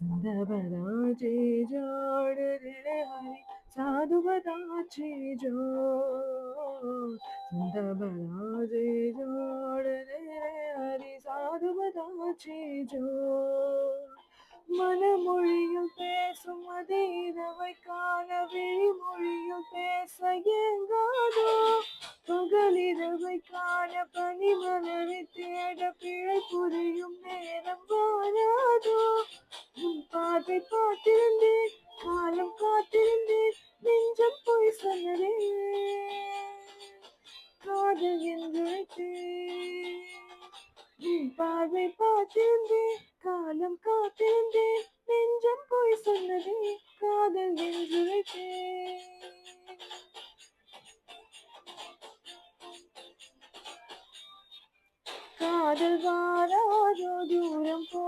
संदबदाचे जोड़ रे हरि साधु बदाचे जोड़ संदबदाचे जोड़ रे हरि साधु बदाचे जोड़ மனமொழியில் பேசும் அதீதவை காண விழிமொழியில் பேச எங்காதோ பகலிரவை காண பனிமலரை தேட பிழை புரியும் நேரம் வாராதோ உன் பார்வை பார்த்திருந்தேன் காலம் காத்திருந்தேன் நெஞ்சம் போய் சொன்னதே காதல் என்று உன் பார்வை பார்த்திருந்தேன் காலம் காத்திருந்தேன் நெஞ்சம் போய் சொன்னதே காதல் என்று காதல் வாராதோ தூரம் போ